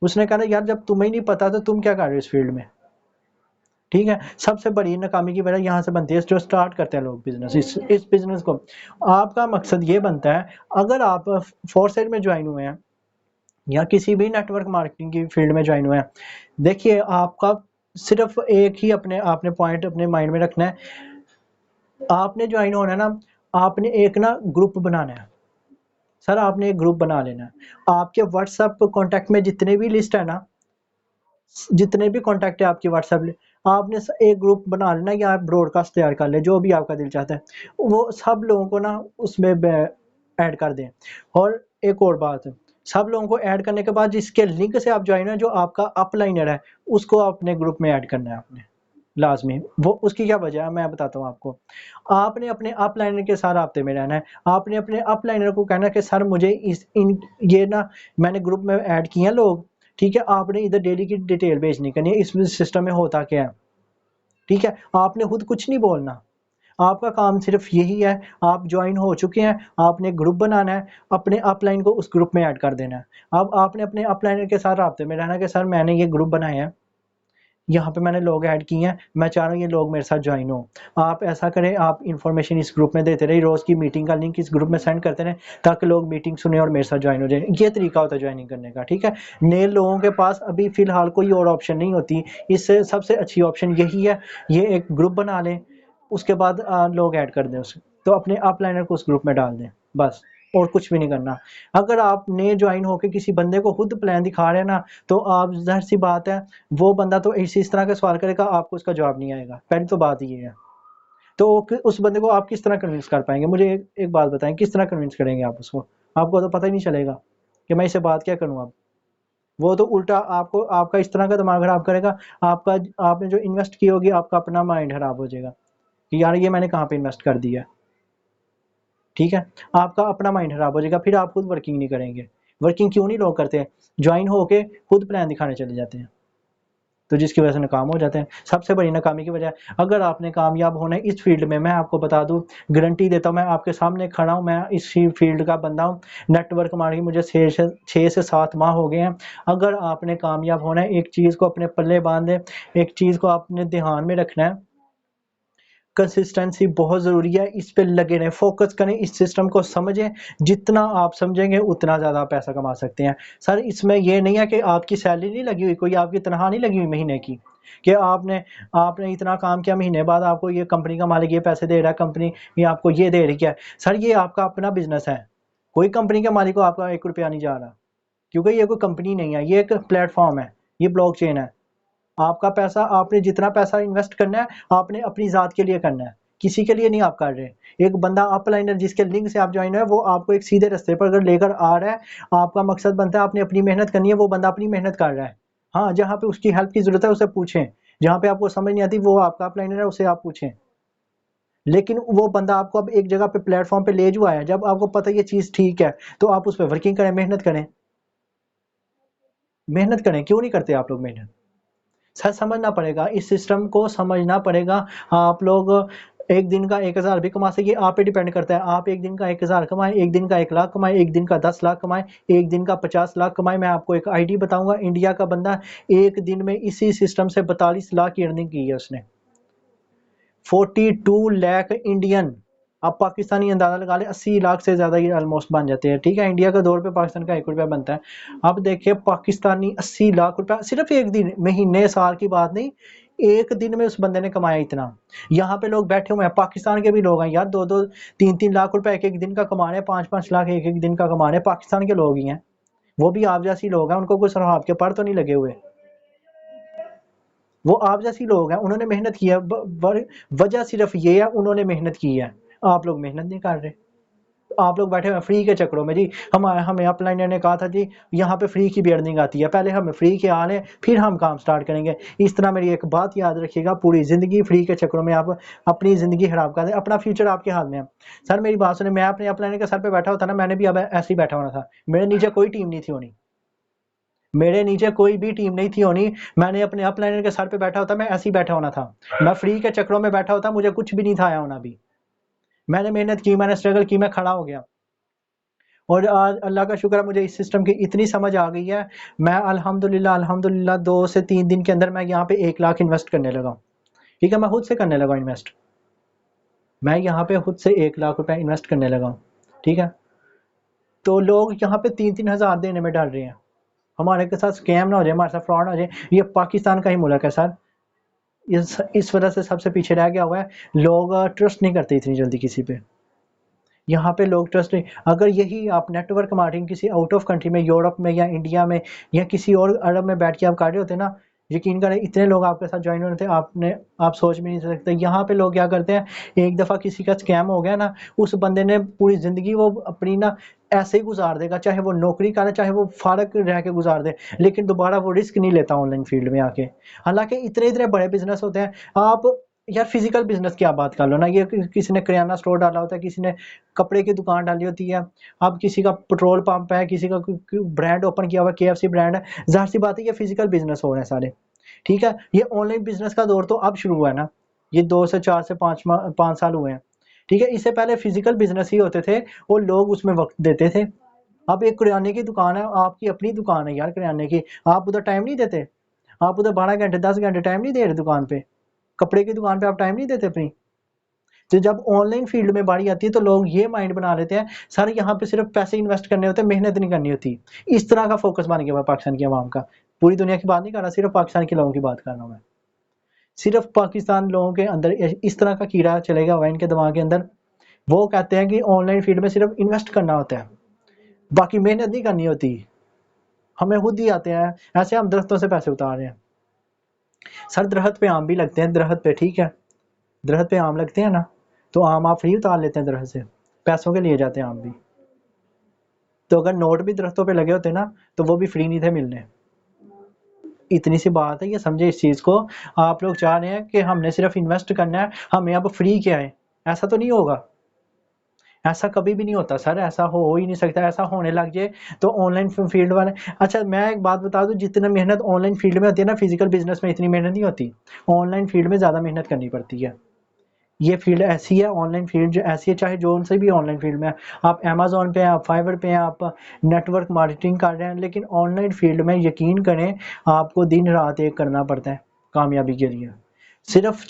[SPEAKER 1] उसने कहना यार जब तुम्हें नहीं पता तो तुम क्या कर रहे हो इस फील्ड में, ठीक है। सबसे बड़ी नाकामी की वजह यहाँ से बनती है, जो स्टार्ट करते हैं लोग बिजनेस, इस बिजनेस को, आपका मकसद ये बनता है, अगर आप फोर्थ साइड में ज्वाइन हुए हैं या किसी भी नेटवर्क मार्केटिंग की फील्ड में ज्वाइन हुए हैं, देखिए आपका सिर्फ एक ही अपने आपने पॉइंट अपने माइंड में रखना है, आपने ज्वाइन होना है ना, आपने एक ना ग्रुप बनाना है। सर आपने एक ग्रुप बना लेना है, आपके व्हाट्सएप कॉन्टैक्ट में जितने भी लिस्ट है ना, जितने भी कॉन्टैक्ट है आपकी व्हाट्सएप, आपने एक ग्रुप बना लेना, या आप ब्रॉडकास्ट तैयार कर ले, जो भी आपका दिल चाहता है, वो सब लोगों को ना उसमें ऐड कर दें। और एक और बात, सब लोगों को ऐड करने के बाद जिसके लिंक से आप ज्वाइन है, जो आपका अपलाइनर है, उसको अपने ग्रुप में ऐड करना है आपने। लाजमी। वो उसकी क्या वजह है मैं बताता हूँ आपको। आपने अपने अपलाइनर के साथ राब्ते में रहना है। आपने अपने अपलाइनर को कहना है कि सर मुझे ये ना मैंने ग्रुप में ऐड किए हैं लोग, ठीक है, आपने इधर डेली की डिटेल भेजनी करनी है, इस सिस्टम में होता क्या है, ठीक है। आपने खुद कुछ नहीं बोलना, आपका काम सिर्फ यही है, आप ज्वाइन हो चुके हैं, आपने ग्रुप बनाना है, अपने अपलाइन को उस ग्रुप में ऐड कर देना है। अब आपने अपने अपलाइनर के साथ राब्ते में रहना है कि सर मैंने ये ग्रुप बनाए हैं, यहाँ पे मैंने लोग ऐड किए हैं, मैं चाह रहा हूँ ये लोग मेरे साथ ज्वाइन हो। आप ऐसा करें, आप इन्फॉर्मेशन इस ग्रुप में देते रहे, रोज़ की मीटिंग का लिंक इस ग्रुप में सेंड करते रहें ताकि लोग मीटिंग सुने और मेरे साथ ज्वाइन हो जाए। ये तरीका होता है ज्वाइनिंग करने का, ठीक है। नए लोगों के पास अभी फ़िलहाल कोई और ऑप्शन नहीं होती, इससे सबसे अच्छी ऑप्शन यही है, ये एक ग्रुप बना लें, उसके बाद लोग ऐड कर दें उसे, तो अपने अपलाइनर को उस ग्रुप में डाल दें, बस और कुछ भी नहीं करना। अगर आप नए ज्वाइन होकर किसी बंदे को खुद प्लान दिखा रहे हैं ना, तो आप ज़ाहिर सी बात है वो बंदा तो इस तरह के सवाल करेगा, आपको उसका जवाब नहीं आएगा। पहली तो बात ये है। तो उस बंदे को आप किस तरह कन्विंस कर पाएंगे? मुझे एक बात बताएं, किस तरह कन्विंस करेंगे आप उसको? आपको तो पता ही नहीं चलेगा कि मैं इससे बात क्या करूं अब। वो तो उल्टा आपको आपका इस तरह का दिमाग खराब करेगा, आपका आपने जो इन्वेस्ट की होगी आपका अपना माइंड खराब हो जाएगा कि यार ये मैंने कहाँ पे इन्वेस्ट कर दिया, ठीक है। आपका अपना माइंड खराब हो जाएगा, फिर आप खुद वर्किंग नहीं करेंगे। वर्किंग क्यों नहीं लोग करते? ज्वाइन होके खुद प्लान दिखाने चले जाते हैं, तो जिसकी वजह से नाकाम हो जाते हैं। सबसे बड़ी नाकामी की वजह, अगर आपने कामयाब होना है इस फील्ड में, मैं आपको बता दूं, गारंटी देता हूं, मैं आपके सामने खड़ा हूं, मैं इसी फील्ड का बंदा हूं, नेटवर्क मार्केटिंग मुझे 6 से 7 माह हो गए हैं। अगर आपने कामयाब होना है, एक चीज़ को अपने पल्ले बांधे, एक चीज़ को आपने ध्यान में रखना है, कंसिस्टेंसी बहुत ज़रूरी है, इस पे लगे रहें, फोकस करें, इस सिस्टम को समझें। जितना आप समझेंगे उतना ज़्यादा पैसा कमा सकते हैं। सर इसमें ये नहीं है कि आपकी सैलरी नहीं लगी हुई, कोई आपकी तनख्वाह नहीं लगी हुई महीने की, कि आपने आपने इतना काम किया, महीने बाद आपको ये कंपनी का मालिक ये पैसे दे रहा है, कंपनी ये आपको ये दे रही है। सर ये आपका अपना बिजनेस है, कोई कंपनी के मालिक को आपका 1 रुपया नहीं जा रहा, क्योंकि ये कोई कंपनी नहीं है, ये एक प्लेटफॉर्म है, ये ब्लॉकचेन है। आपका पैसा, आपने जितना पैसा इन्वेस्ट करना है आपने अपनी ज़ात के लिए करना है, किसी के लिए नहीं आप कर रहे। एक बंदा अपलाइनर जिसके लिंक से आप ज्वाइन है, वो आपको एक सीधे रास्ते पर अगर लेकर आ रहा है, आपका मकसद बनता है आपने अपनी मेहनत करनी है, वो बंदा अपनी मेहनत कर रहा है। हाँ, जहाँ पे उसकी हेल्प की ज़रूरत है उसे पूछें, जहाँ पे आपको समझ नहीं आती वो आपका अपलाइनर है उसे आप पूछें। लेकिन वो बंदा आपको अब एक जगह पे प्लेटफॉर्म पे ले जो आया, जब आपको पता ये चीज़ ठीक है तो आप उस पर वर्किंग करें, मेहनत करें, मेहनत करें। क्यों नहीं करते आप लोग मेहनत? सर समझना पड़ेगा, इस सिस्टम को समझना पड़ेगा। आप लोग एक दिन का 1000 भी कमा सकिए, आप पे डिपेंड करता है। आप एक दिन का 1000 कमाएं, एक दिन का 1 लाख कमाएं, एक दिन का 10 लाख कमाएं, एक दिन का 50 लाख कमाएं। मैं आपको एक आईडी बताऊंगा, इंडिया का बंदा एक दिन में इसी सिस्टम से 42 लाख की अर्निंग की है उसने। 42 लाख इंडियन। आप पाकिस्तानी अंदाजा लगा ले, 80 लाख से ज़्यादा ये ऑलमोस्ट बन जाते हैं, ठीक है। इंडिया का 2 रुपये, पाकिस्तान का 1 रुपया बनता है। अब देखिए पाकिस्तानी 80 लाख रुपया सिर्फ एक दिन, महीने साल की बात नहीं, एक दिन में उस बंदे ने कमाया इतना। यहाँ पे लोग बैठे हुए हैं, पाकिस्तान के भी लोग हैं यार, 2-2 3-3 लाख रुपए एक एक दिन का कमा रहे हैं, 5-5 लाख एक एक दिन का कमा रहे हैं, पाकिस्तान के लोग ही हैं। वो भी आप जैसी लोग हैं, उनको कोई सरहद के पर तो नहीं लगे हुए, वो आप जैसी लोग हैं, उन्होंने मेहनत की है। वजह सिर्फ ये है, उन्होंने मेहनत की है, आप लोग मेहनत नहीं कर रहे। आप लोग बैठे हुए फ्री के चक्करों में जी। हमें अपलाइनर ने कहा था जी यहाँ पे फ्री की भी अर्निंग आती है, पहले हमें फ्री के आ लें फिर हम काम स्टार्ट करेंगे। इस तरह मेरी एक बात याद रखिएगा, पूरी ज़िंदगी फ्री के चक्करों में आप अपनी ज़िंदगी खराब कर दें, अपना फ्यूचर आपके हाथ में है। सर मेरी बात सुने, मैं अपने अपलाइनर के सर पे बैठा होता ना, मैंने भी अब ऐसे ही बैठा होना था, मेरे नीचे कोई टीम नहीं थी होनी, मेरे नीचे कोई भी टीम नहीं थी होनी, मैंने अपने अपलाइनर के सर पे बैठा होता, मैं ऐसे ही बैठा होना था, मैं फ्री के चक्करों में बैठा होता, मुझे कुछ भी नहीं था आया होना भी। मैंने मेहनत की, मैंने स्ट्रगल की, मैं खड़ा हो गया। और आज अल्लाह का शुक्र है मुझे इस सिस्टम की इतनी समझ आ गई है, मैं अल्हम्दुलिल्लाह अल्हम्दुलिल्लाह 2 से 3 दिन के अंदर मैं यहाँ पे 1 लाख इन्वेस्ट करने लगा हूँ, ठीक है। मैं खुद से करने लगा इन्वेस्ट, मैं यहाँ पे खुद से 1 लाख रुपए इन्वेस्ट करने लगा हूँ, ठीक है। तो लोग यहाँ पे 3-3 हज़ार देने में डर रहे हैं, हमारे के साथ स्कैम ना हो जाए, हमारे साथ फ्रॉड ना हो जाए। ये पाकिस्तान का ही मुल्क है सर, इस वजह से सबसे पीछे रह गया हुआ है, लोग ट्रस्ट नहीं करते इतनी जल्दी किसी पे। यहाँ पे लोग ट्रस्ट नहीं, अगर यही आप नेटवर्क मार्केटिंग किसी आउट ऑफ कंट्री में, यूरोप में या इंडिया में या किसी और अरब में बैठ के आप कर रहे होते ना, यकीन करें इतने लोग आपके साथ ज्वाइन होने थे, आप सोच भी नहीं सकते। यहाँ पे लोग क्या करते हैं, एक दफ़ा किसी का स्कैम हो गया ना, उस बंदे ने पूरी ज़िंदगी वो अपनी ना ऐसे ही गुजार देगा, चाहे वो नौकरी करे, चाहे वो फारग रह के गुजार दे, लेकिन दोबारा वो रिस्क नहीं लेता ऑनलाइन फील्ड में आके। हालांकि इतने इतने बड़े बिजनेस होते हैं। आप यार फिजिकल बिजनेस की आप बात कर लो ना, ये किसी ने किराना स्टोर डाला होता है, किसी ने कपड़े की दुकान डाली होती है, अब किसी का पेट्रोल पंप है, किसी का ब्रांड ओपन किया हुआ KFC ब्रांड है, जाहिर सी बात है ये फिजिकल बिजनेस हो रहे हैं सारे। ठीक है, ये ऑनलाइन बिजनेस का दौर तो अब शुरू हुआ है ना, ये 2 से 4 से 5 साल हुए हैं। ठीक है, इससे पहले फिजिकल बिजनेस ही होते थे और लोग उसमें वक्त देते थे। अब एक किराने की दुकान है, आपकी अपनी दुकान है यार किराने की, आप उधर टाइम नहीं देते? आप उधर 12 घंटे 10 घंटे टाइम नहीं दे रहे दुकान पे? कपड़े की दुकान पे आप टाइम नहीं देते अपनी? तो जब ऑनलाइन फील्ड में बारी आती है तो लोग ये माइंड बना लेते हैं, सर यहाँ पे सिर्फ पैसे इन्वेस्ट करने होते हैं, मेहनत नहीं करनी होती। इस तरह का फोकस बन गया हुआ पाकिस्तान की आवाम का। पूरी दुनिया की बात नहीं कर रहा, सिर्फ पाकिस्तान के लोगों की बात कर रहा हूँ मैं। सिर्फ पाकिस्तान लोगों के अंदर इस तरह का कीड़ा चलेगा हुआ इनके दिमाग के अंदर। वो कहते हैं कि ऑनलाइन फील्ड में सिर्फ इन्वेस्ट करना होता है, बाकी मेहनत नहीं करनी होती, हमें खुद ही आते हैं, ऐसे हम दरख्तों से पैसे उतार रहे हैं। सर दरख्त पे आम भी लगते हैं, दरख्त पे, ठीक है, दरख्त पे आम लगते हैं ना, तो आम आप फ्री उतार लेते हैं दरख्त से, पैसों के लिए जाते हैं आम भी। तो अगर नोट भी दरख्तों पे लगे होते ना, तो वो भी फ्री नहीं थे मिलने। इतनी सी बात है, ये समझे इस चीज़ को। आप लोग चाह रहे हैं कि हमने सिर्फ इन्वेस्ट करना है, हमें अब फ्री क्या है, ऐसा तो नहीं होगा, ऐसा कभी भी नहीं होता सर, ऐसा हो ही नहीं सकता। ऐसा होने लग जाए तो ऑनलाइन फील्ड वाले, अच्छा मैं एक बात बता दूं, जितना मेहनत ऑनलाइन फील्ड में होती है ना, फिजिकल बिजनेस में इतनी मेहनत नहीं होती, ऑनलाइन फील्ड में ज़्यादा मेहनत करनी पड़ती है। ये फील्ड ऐसी है, ऑनलाइन फील्ड जो ऐसी है, चाहे जो से भी ऑनलाइन फील्ड में है, आप अमेजोन पे हैं, आप फाइवर पे हैं, आप नेटवर्क मार्केटिंग कर रहे हैं, लेकिन ऑनलाइन फील्ड में यकीन करें आपको दिन रात एक करना पड़ता है कामयाबी के लिए। सिर्फ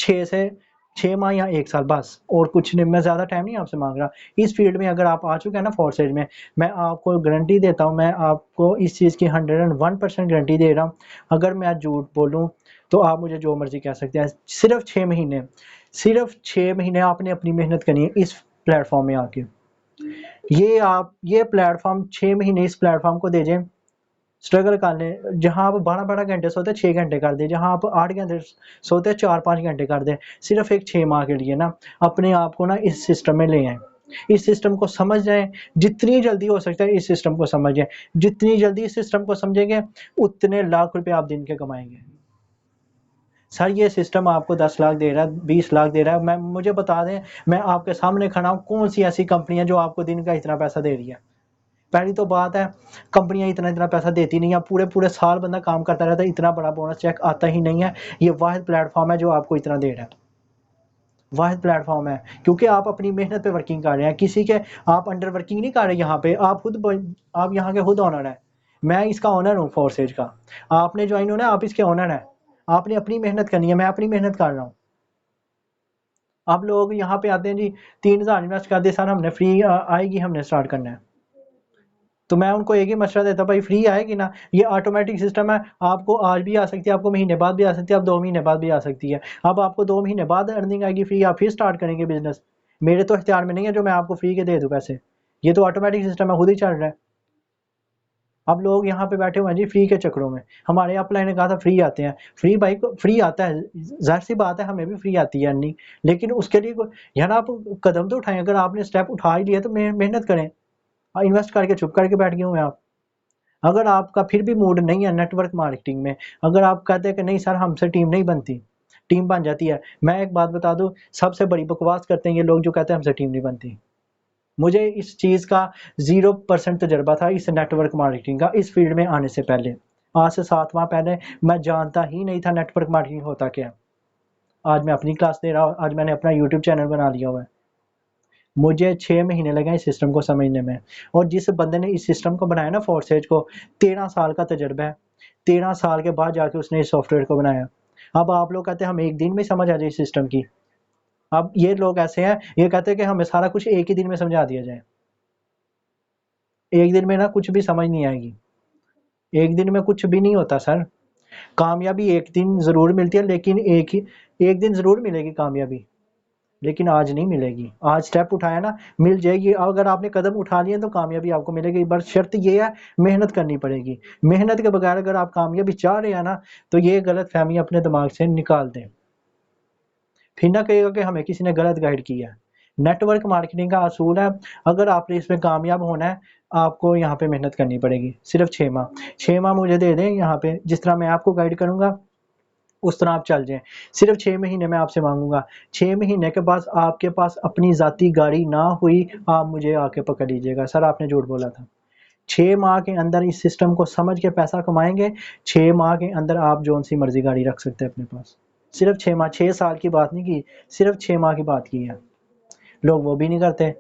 [SPEAKER 1] 6 माह या 1 साल बस, और कुछ नहीं। मैं ज़्यादा टाइम नहीं आपसे मांग रहा। इस फील्ड में अगर आप आ चुके हैं ना फोर्सेज में, मैं आपको गारंटी देता हूँ, मैं आपको इस चीज़ की 101% गारंटी दे रहा हूँ। अगर मैं झूठ बोलूँ तो आप मुझे जो मर्जी कह सकते हैं। सिर्फ 6 महीने आपने अपनी मेहनत करनी है इस प्लेटफॉर्म में आके। ये प्लेटफॉर्म 6 महीने इस प्लेटफॉर्म को दे जाए, स्ट्रगल कर लें। जहाँ आप 12-12 घंटे सोते 6 घंटे कर दें, जहाँ आप 8 घंटे सोते 4-5 घंटे कर दें, सिर्फ एक 6 माह के लिए ना अपने आप को ना इस सिस्टम में ले आएँ, इस सिस्टम को समझ जाएं। जितनी जल्दी हो सकता है इस सिस्टम को समझें, जितनी जल्दी इस सिस्टम को समझेंगे उतने लाख रुपए आप दिन के कमाएंगे। सर ये सिस्टम आपको 10 लाख दे रहा है, 20 लाख दे रहा है, मुझे बता दें, मैं आपके सामने खड़ा हूँ, कौन सी ऐसी कंपनी है जो आपको दिन का इतना पैसा दे रही है? पहली तो बात है, कंपनियां इतना पैसा देती नहीं है, पूरे पूरे साल बंदा काम करता रहता है, इतना बड़ा बोनस चेक आता ही नहीं है। ये वाहिद प्लेटफॉर्म है जो आपको इतना दे रहा है, वाहिद प्लेटफॉर्म है, क्योंकि आप अपनी मेहनत पे वर्किंग कर रहे हैं, किसी के आप अंडर वर्किंग नहीं कर रहे। यहाँ पे आप यहाँ के खुद ऑनर हैं, मैं इसका ऑनर हूँ फोर्सेज का। आपने ज्वाइन होना है, आप इसके ऑनर हैं, आपने अपनी मेहनत करनी है, मैं अपनी मेहनत कर रहा हूँ। आप लोग यहाँ पे आते हैं जी, 3,000 इन्वेस्ट कर दे, सर हमने फ्री आएगी, हमने स्टार्ट करना है। तो मैं उनको एक ही मशवरा देता, भाई फ्री आएगी ना, ये ऑटोमेटिक सिस्टम है, आपको आज भी आ सकती है, आपको महीने बाद भी आ सकती है, आप 2 महीने बाद भी आ सकती है। अब आपको 2 महीने बाद अर्निंग आएगी फ्री, आप फिर स्टार्ट करेंगे बिजनेस। मेरे तो इख्तियार में नहीं है जो मैं आपको फ्री के दे दूँ पैसे, ये तो ऑटोमेटिक सिस्टम है, खुद ही चल रहा है। अब लोग यहाँ पे बैठे हुए हैं जी फ्री के चक्करों में। हमारे अपलाइन ने कहा था फ्री आते हैं, फ्री भाई को फ्री आता है, जाहिर सी बात है हमें भी फ्री आती है अर्निंग, लेकिन उसके लिए यार आप कदम तो उठाएं। अगर आपने स्टेप उठा ही लिया तो मेहनत करें। इन्वेस्ट करके चुप करके बैठ गए हुए आप। अगर आपका फिर भी मूड नहीं है नेटवर्क मार्केटिंग में, अगर आप कहते हैं कि नहीं सर हमसे टीम नहीं बनती, टीम बन जाती है। मैं एक बात बता दूं, सबसे बड़ी बकवास करते हैं ये लोग जो कहते हैं हमसे टीम नहीं बनती। मुझे इस चीज़ का 0% तजर्बा था इस नेटवर्क मार्केटिंग का, इस फील्ड में आने से पहले। आज से 7 माह पहले मैं जानता ही नहीं था नेटवर्क मार्केटिंग होता क्या। आज मैं अपनी क्लास दे रहा हूँ, आज मैंने अपना यूट्यूब चैनल बना लिया हुआ है। मुझे 6 महीने लगे इस सिस्टम को समझने में, और जिस बंदे ने इस सिस्टम को बनाया ना फोर्सेज को, 13 साल का तजर्बा है। 13 साल के बाद जाके उसने इस सॉफ्टवेयर को बनाया। अब आप लोग कहते हैं हम एक दिन में समझ आ जाए इस सिस्टम की। अब ये लोग ऐसे हैं, ये कहते हैं कि हमें सारा कुछ एक ही दिन में समझा दिया जाए। एक दिन में ना कुछ भी समझ नहीं आएगी, एक दिन में कुछ भी नहीं होता सर। कामयाबी एक दिन ज़रूर मिलती है, लेकिन एक दिन ज़रूर मिलेगी कामयाबी, लेकिन आज नहीं मिलेगी। आज स्टेप उठाया ना, मिल जाएगी। अगर आपने कदम उठा लिए तो कामयाबी आपको मिलेगी, बस शर्त ये है मेहनत करनी पड़ेगी। मेहनत के बगैर अगर आप कामयाबी चाह रहे हैं ना, तो ये गलतफहमी अपने दिमाग से निकाल दें। फिर ना कहेगा कि हमें किसी ने गलत गाइड किया है। नेटवर्क मार्केटिंग का असूल है, अगर आपने इसमें कामयाब होना है, आपको यहाँ पे मेहनत करनी पड़ेगी। सिर्फ 6 माह, 6 माह मुझे दे दें यहाँ पे, जिस तरह मैं आपको गाइड करूँगा उस तरह आप चल जाएं। सिर्फ 6 महीने मैं आपसे मांगूंगा। 6 महीने के बाद आपके पास अपनी जाती गाड़ी ना हुई, आप मुझे आके पकड़ लीजिएगा, सर आपने झूठ बोला था। 6 माह के अंदर इस सिस्टम को समझ के पैसा कमाएंगे, 6 माह के अंदर आप जोन सी मर्जी गाड़ी रख सकते हैं अपने पास। सिर्फ 6 माह, 6 साल की बात नहीं की, सिर्फ 6 माह की बात की है। लोग वो भी नहीं करते,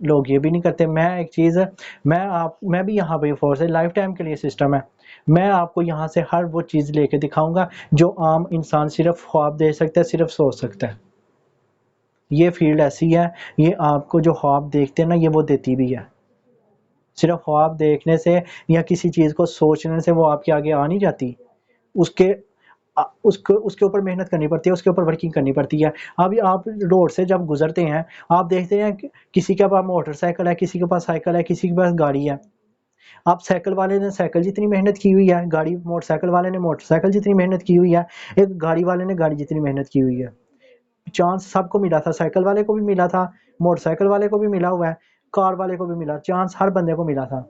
[SPEAKER 1] लोग ये भी नहीं करते। मैं एक चीज़ है, मैं भी यहाँ पे फोर्स है, लाइफ टाइम के लिए सिस्टम है। मैं आपको यहाँ से हर वो चीज़ लेके दिखाऊंगा जो आम इंसान सिर्फ ख्वाब दे सकता है, सिर्फ सोच सकता है। ये फील्ड ऐसी है, ये आपको जो ख्वाब देखते हैं ना, ये वो देती भी है। सिर्फ ख्वाब देखने से या किसी चीज़ को सोचने से वो आपके आगे आ नहीं जाती। उसके उसके ऊपर मेहनत करनी पड़ती है, उसके ऊपर वर्किंग करनी पड़ती है। अभी आप रोड से जब गुजरते हैं, आप देखते हैं कि किसी के पास मोटरसाइकिल है, किसी के पास साइकिल है, किसी के पास गाड़ी है। आप साइकिल वाले ने साइकिल जितनी मेहनत की हुई है, गाड़ी मोटरसाइकिल वाले ने मोटरसाइकिल जितनी मेहनत की हुई है, एक गाड़ी वाले ने गाड़ी जितनी मेहनत की हुई है। चांस सबको मिला था, साइकिल वाले को भी मिला था, मोटरसाइकिल वाले को भी मिला हुआ है, कार वाले को भी मिला, चांस हर बंदे को मिला था।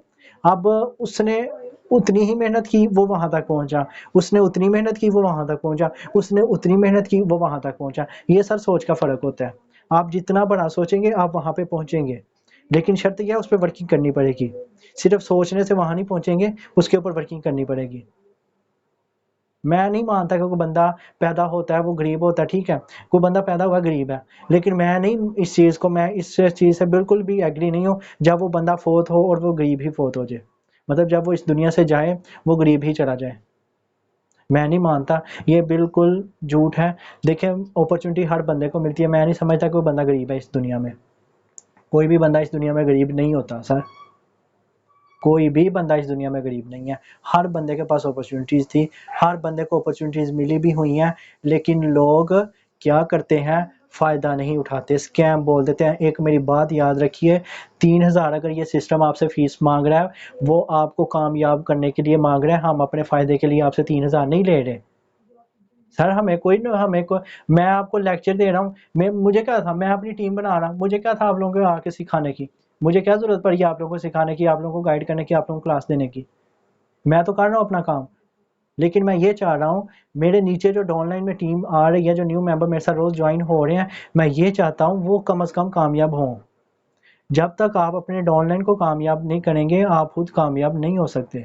[SPEAKER 1] अब उसने उतनी ही मेहनत की, वो वहां तक पहुंचा। उसने उतनी मेहनत की, वो वहां तक पहुंचा। उसने उतनी मेहनत की, वो वहां तक पहुंचा। ये सर सोच का फर्क होता है। आप जितना बड़ा सोचेंगे, आप वहां पे पहुंचेंगे, लेकिन शर्त यह है उस पर वर्किंग करनी पड़ेगी। सिर्फ सोचने से वहां नहीं पहुंचेंगे, उसके ऊपर वर्किंग करनी पड़ेगी। मैं नहीं मानता कि कोई बंदा पैदा होता है वो गरीब होता है, ठीक है, कोई बंदा पैदा हुआ गरीब है, लेकिन मैं नहीं इस चीज़ को, मैं इस चीज़ से बिल्कुल भी एग्री नहीं हूँ जब वो बंदा फोत हो और वो गरीब ही फोत हो जाए। मतलब जब वो इस दुनिया से जाए वो गरीब ही चला जाए, मैं नहीं मानता, ये बिल्कुल झूठ है। देखिए, अपॉर्चुनिटी हर बंदे को मिलती है, मैं नहीं समझता कोई बंदा गरीब है इस दुनिया में। कोई भी बंदा इस दुनिया में गरीब नहीं होता सर, कोई भी बंदा इस दुनिया में गरीब नहीं है। हर बंदे के पास अपॉर्चुनिटीज़ थी, हर बंदे को अपॉर्चुनिटीज़ मिली भी हुई हैं, लेकिन लोग क्या करते हैं, फ़ायदा नहीं उठाते, स्कैम बोल देते हैं। एक मेरी बात याद रखिए, 3000 अगर ये सिस्टम आपसे फ़ीस मांग रहा है, वो आपको कामयाब करने के लिए मांग रहा है, हम अपने फ़ायदे के लिए आपसे 3000 नहीं ले रहे। सर मैं आपको लेक्चर दे रहा हूँ, मुझे क्या था, मैं अपनी टीम बना रहा हूँ, मुझे क्या था आप लोगों को आके सिखाने की, मुझे क्या ज़रूरत पड़ी आप लोगों को सिखाने की, आप लोगों को गाइड करने की, आप लोगों को क्लास देने की। मैं तो कर रहा हूँ अपना काम, लेकिन मैं ये चाह रहा हूँ मेरे नीचे जो डाउनलाइन में टीम आ रही है, जो न्यू मेंबर मेरे साथ रोज़ ज्वाइन हो रहे हैं, मैं ये चाहता हूँ वो कम से कम कामयाब हों। जब तक आप अपने डाउनलाइन को कामयाब नहीं करेंगे, आप खुद कामयाब नहीं हो सकते।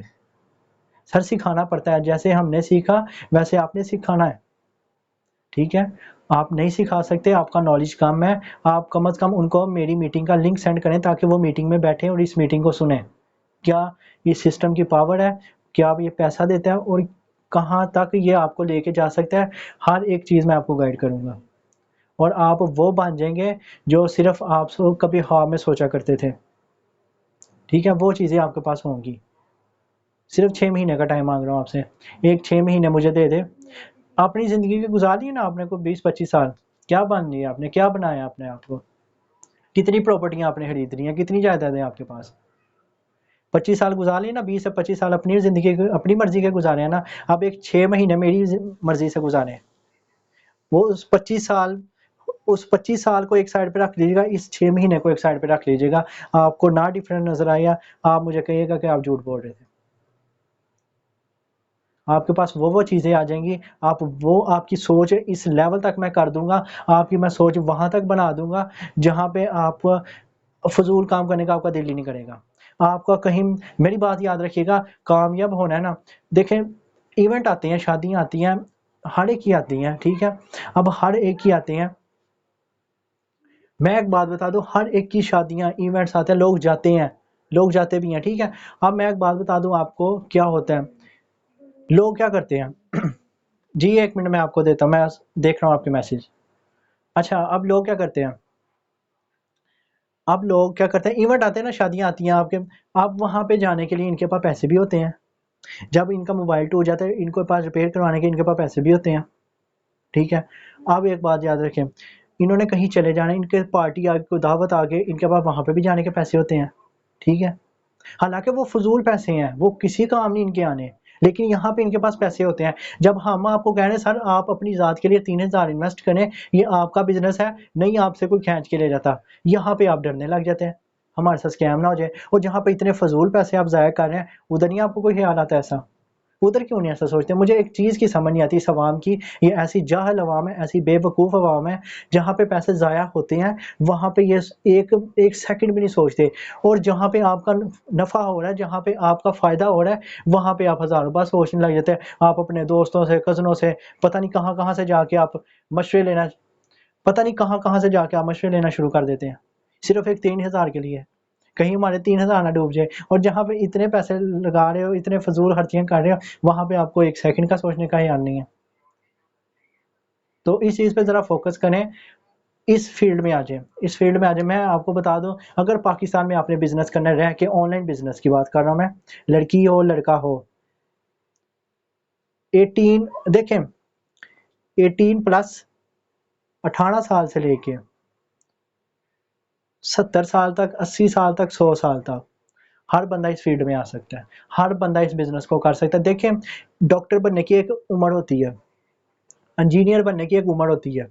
[SPEAKER 1] सर सिखाना पड़ता है, जैसे हमने सीखा वैसे आपने सिखाना है, ठीक है। आप नहीं सिखा सकते, आपका नॉलेज कम है, आप कम से कम उनको मेरी मीटिंग का लिंक सेंड करें ताकि वो मीटिंग में बैठें और इस मीटिंग को सुने। क्या ये सिस्टम की पावर है, क्या आप ये पैसा देता है और कहाँ तक ये आपको लेके जा सकता है, हर एक चीज़ मैं आपको गाइड करूँगा। और आप वो बन जाएंगे जो सिर्फ आप कभी ख्वाब में सोचा करते थे, ठीक है, वो चीज़ें आपके पास होंगी। सिर्फ 6 महीने का टाइम मांग रहा हूँ आपसे, एक 6 महीने मुझे दे दे। अपनी ज़िंदगी की गुजार ली ना आपने को 20-25 साल, क्या बन लिया आपने, क्या बनाया आपने आपको, कितनी प्रॉपर्टियां आपने खरीद ली हैं, कितनी जायदादें आपके पास। 25 साल गुजार लिए ना, 20 से 25 साल अपनी ज़िंदगी अपनी मर्जी के गुजारे हैं ना, अब एक 6 महीने मेरी मर्जी से गुजारे। वो उस 25 साल को एक साइड पे रख लीजिएगा, इस 6 महीने को एक साइड पे रख लीजिएगा। आपको ना डिफरेंट नजर आया, आप मुझे कहिएगा कि आप झूठ बोल रहे थे। आपके पास वो चीज़ें आ जाएंगी, आपकी सोच इस लेवल तक मैं कर दूंगा, आपकी मैं सोच वहां तक बना दूंगा जहां पे आप फजूल काम करने का आपका दिल ही नहीं करेगा। आपका कहीं, मेरी बात याद रखिएगा, कामयाब होना है ना, देखें, इवेंट आते हैं, शादियां आती हैं, हर एक की आती हैं, ठीक है, अब हर एक की आते हैं। मैं एक बात बता दूं, हर एक की शादियां इवेंट्स आते हैं, लोग जाते हैं, लोग जाते भी हैं, ठीक है। अब मैं एक बात बता दूं आपको क्या होता है, लोग क्या करते हैं जी एक मिनट मैं आपको देता हूँ, मैं देख रहा हूँ आपके मैसेज। अच्छा, अब लोग क्या करते हैं, अब लोग क्या करते हैं, इवेंट आते हैं ना, शादियां आती हैं आपके, अब वहां पे जाने के लिए इनके पास पैसे भी होते हैं। जब इनका मोबाइल टूट जाता है, इनके पास रिपेयर करवाने के इनके पास पैसे भी होते हैं, ठीक है। अब एक बात याद रखें, इन्होंने कहीं चले जाना, इनके पार्टी आगे कोई दावत आ गई, इनके पास वहाँ पे भी जाने के पैसे होते हैं, ठीक है। हालांकि वो फजूल पैसे हैं, वो किसी काम नहीं इनके आने, लेकिन यहाँ पे इनके पास पैसे होते हैं। जब हम आपको कह रहे हैं सर आप अपनी ज़ात के लिए 3000 इन्वेस्ट करें, ये आपका बिजनेस है, नहीं आपसे कोई खींच के ले जाता, यहाँ पे आप डरने लग जाते हैं हमारे साथ स्कैम ना हो जाए। और जहाँ पे इतने फजूल पैसे आप ज़ाया कर रहे हैं, उधर नहीं आपको कोई ख्याल आता ऐसा? उधर क्यों नहीं ऐसा सोचते? मुझे एक चीज़ की समझ नहीं आती इस अवाम की, ये ऐसी जाहल अवाम है, ऐसी बेवकूफ़ अवाम है, जहाँ पे पैसे ज़ाया होते हैं वहाँ पे ये एक सेकंड भी नहीं सोचते, और जहाँ पे आपका नफ़ा हो रहा है, जहाँ पे आपका फ़ायदा हो रहा है, वहाँ पे आप हज़ारों बार सोचने लग जाते हैं। आप अपने दोस्तों से, कज़नों से, पता नहीं कहाँ-कहाँ से जाके आप मशवरे लेना, पता नहीं कहाँ-कहाँ से जाके आप मशवरे लेना शुरू कर देते हैं, सिर्फ़ एक 3000 के लिए। कहीं हमारे 3000 ना डूब जाए, और जहाँ पे इतने पैसे लगा रहे हो, इतने फजूल खर्चियाँ कर रहे हो, वहाँ पे आपको एक सेकंड का सोचने का ख्याल नहीं है। तो इस चीज़ पे ज़रा फोकस करें, इस फील्ड में आ जाए, इस फील्ड में आ जाए। मैं आपको बता दूं, अगर पाकिस्तान में आपने बिजनेस करना है, रह के ऑनलाइन बिजनेस की बात कर रहा हूँ मैं, लड़की हो लड़का हो, 18 देखें, 18 प्लस 18 साल से लेके 70 साल तक, 80 साल तक, 100 साल तक हर बंदा इस फील्ड में आ सकता है, हर बंदा इस बिजनेस को कर सकता है। देखें, डॉक्टर बनने की एक उम्र होती है, इंजीनियर बनने की एक उम्र होती है,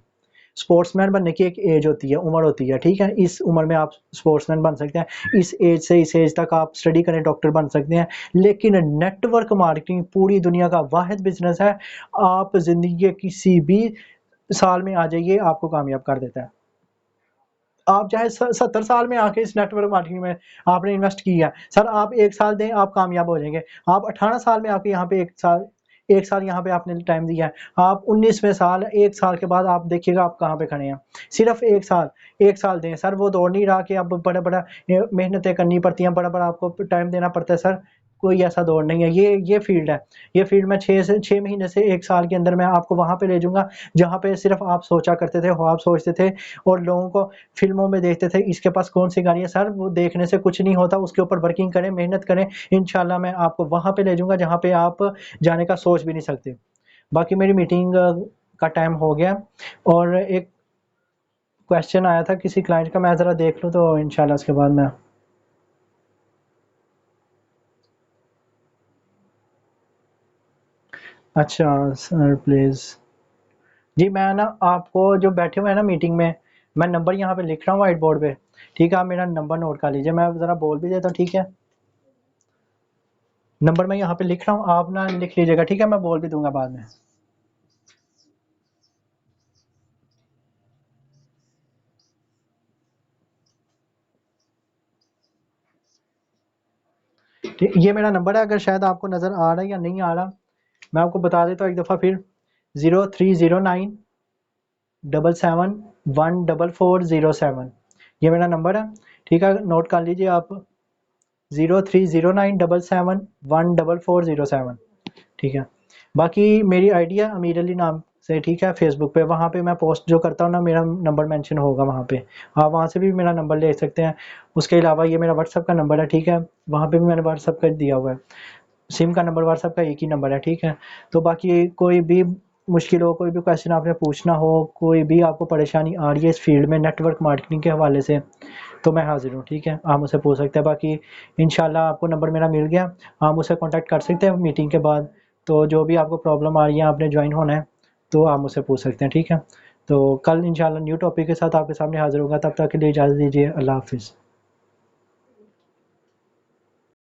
[SPEAKER 1] स्पोर्ट्समैन बनने की एक एज होती है, उम्र होती है, ठीक है। इस उम्र में आप स्पोर्ट्समैन बन सकते हैं, इस एज से इस एज तक आप स्टडी करें, डॉक्टर बन सकते हैं। लेकिन नेटवर्क मार्केटिंग पूरी दुनिया का वाहिद बिजनेस है, आप ज़िंदगी के किसी भी साल में आ जाइए, आपको कामयाब कर देता है। आप चाहे 70 साल में आके इस नेटवर्क मार्केटिंग में आपने इन्वेस्ट किया, सर आप 1 साल दें, आप कामयाब हो जाएंगे। आप 18 साल में आके यहाँ पे 1 साल यहाँ पे आपने टाइम दिया है, आप 19वें साल, 1 साल के बाद आप देखिएगा आप कहाँ पे खड़े हैं। सिर्फ 1 साल दें सर, वो दौड़ नहीं रहा कि अब बड़ा मेहनतें करनी पड़ती हैं, बड़ा आपको टाइम देना पड़ता है सर, कोई ऐसा दौड़ नहीं है। ये फील्ड है, ये फील्ड में 6 महीने से 1 साल के अंदर मैं आपको वहाँ पे ले जाऊंगा जहाँ पे सिर्फ आप सोचा करते थे, ख्वाब सोचते थे, और लोगों को फिल्मों में देखते थे इसके पास कौन सी गाड़ी है। सर वो देखने से कुछ नहीं होता, उसके ऊपर वर्किंग करें, मेहनत करें, इंशाल्लाह मैं आपको वहाँ पे ले जाऊंगा जहाँ पे आप जाने का सोच भी नहीं सकते। बाकी मेरी मीटिंग का टाइम हो गया, और एक क्वेश्चन आया था किसी क्लाइंट का, मैं ज़रा देख लूँ तो इंशाल्लाह उसके बाद मैं। अच्छा सर प्लीज़, जी मैं ना आपको जो बैठे हुए हैं ना मीटिंग में, मैं नंबर यहाँ पे लिख रहा हूँ व्हाइट बोर्ड पे, ठीक है, आप मेरा नंबर नोट कर लीजिए, मैं ज़रा बोल भी देता हूँ, ठीक है। नंबर मैं यहाँ पे लिख रहा हूँ, आप ना लिख लीजिएगा, ठीक है, मैं बोल भी दूंगा बाद में। ठीक, ये मेरा नंबर है, अगर शायद आपको नज़र आ रहा है या नहीं आ रहा, मैं आपको बता देता हूँ एक दफ़ा फिर, 0309771440 ये मेरा नंबर है, ठीक है, नोट कर लीजिए आप, 0309771440 ठीक है। बाकी मेरी आईडी है अमीर अली नाम से, ठीक है, फेसबुक पे, वहाँ पे मैं पोस्ट जो करता हूँ ना, मेरा नंबर मेंशन होगा वहाँ पे, आप वहाँ से भी मेरा नंबर ले सकते हैं। उसके अलावा ये मेरा व्हाट्सअप का नंबर है, ठीक है, वहाँ पे भी मैंने व्हाट्सअप का दिया हुआ है, सिम का नंबर व्हाट्सअप का एक ही नंबर है, ठीक है। तो बाकी कोई भी मुश्किल हो, कोई भी क्वेश्चन आपने पूछना हो, कोई भी आपको परेशानी आ रही है इस फील्ड में नेटवर्क मार्केटिंग के हवाले से, तो मैं हाजिर हूँ, ठीक है, आप मुझसे पूछ सकते हैं। बाकी इंशाल्लाह आपको नंबर मेरा मिल गया, आप मुझसे कांटेक्ट कर सकते हैं मीटिंग के बाद। तो जो भी आपको प्रॉब्लम आ रही है, आपने ज्वाइन होना है, तो आप मुझसे पूछ सकते हैं, ठीक है। तो कल इंशाल्लाह न्यू टॉपिक के साथ आपके सामने हाजिर होगा, तब तक के लिए इजाज़त दीजिए, अल्लाह हाफिज़।